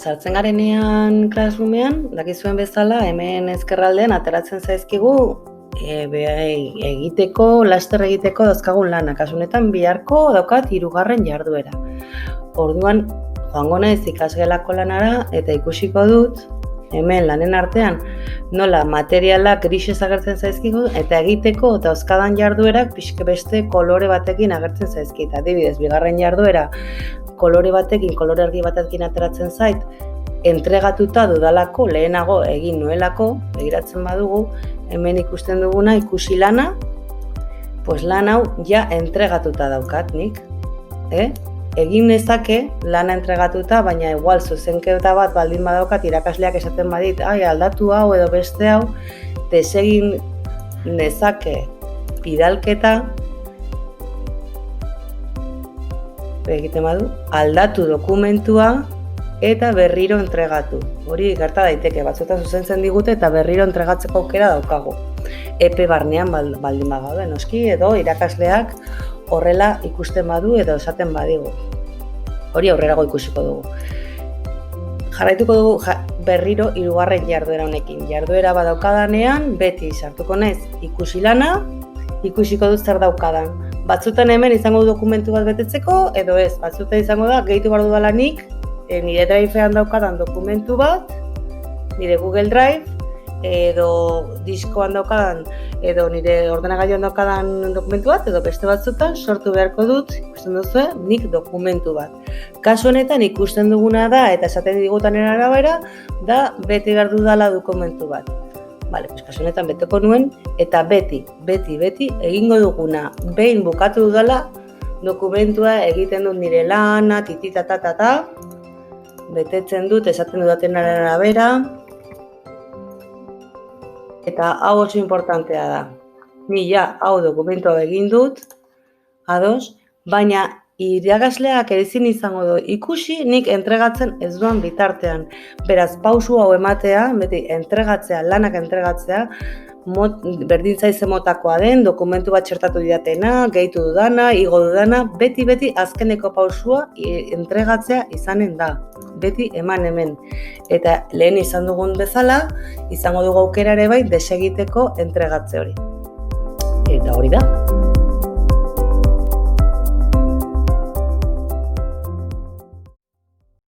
sartzen garenean Classroomean, dakizuen bezala, hemen ezkerraldean ateratzen zaizkigu laster egiteko dauzkagun lana. Kasu honetan biharko daukat 3. jarduera. Orduan, joango naiz ikasgelako lanara eta ikusiko dut hemen lanen artean nola materialak grisez agertzen zaizkigu eta egiteko dauzkadan jarduerak pixka beste kolore batekin agertzen zaizkit. Adibidez, 2. jarduera kolore argi batekin ateratzen zait, entregatuta dudalako, lehenago egin nuelako, begiratzen badugu, hemen ikusten duguna ikusi lana, pues lan hau ja entregatuta daukat nik. Egin nezake lana entregatuta, baina igual zuzenketa bat baldin badaukat irakasleak esaten badit, aldatu hau edo beste hau, desegin nezake bidalketa, egiten badu, aldatu dokumentua eta berriro entregatu. Hori gerta daiteke, batzuetan zuzentzen digute eta berriro entregatzeko aukera daukagu. Epe barnean baldin bagaude, noski, edo irakasleak horrela ikusten badu edo esaten badigu. Hori aurrerago ikusiko dugu. Jarraituko dugu berriro 3. jarduera honekin. Jarduera badaukadanean, beti sartuko naiz ikusi lana, ikusiko dut zer daukadan. Batzutan hemen izango du dokumentu bat betetzeko, edo ez, batzutan izango da, gehitu behar dudalanik, nire Drivean daukadan dokumentu bat, nire Google Drive, edo diskoan daukadan, edo nire ordenagailuan daukadan dokumentu bat, edo beste batzutan sortu beharko dut, ikusten duzu, nik dokumentu bat. Kasu honetan ikusten duguna da, eta esaten digutanen arabera, da beti behar dudala dokumentu bat. Kasu honetan beteko nuen, eta beti egingo duguna, behin bukatu dudala, dokumentua egiten dut nire lana, tititatata, betetzen dut, esaten dudaten arabera, eta hau oso importantea da. Ni hau dokumentua egin dut, ados, baina irakasleak ezin izango du ikusi nik entregatzen ez duan bitartean. Beraz, pausu hau ematea, beti lanak entregatzea, berdin zaize motakoa den, dokumentu bat txertatu didatena, gehitu dudana, igo dudana, beti azkeneko pausua entregatzea izanen da. Beti eman hemen. Eta lehen izan dugun bezala, izango dugu aukera ere bai desegiteko entregatze hori. Eta hori da.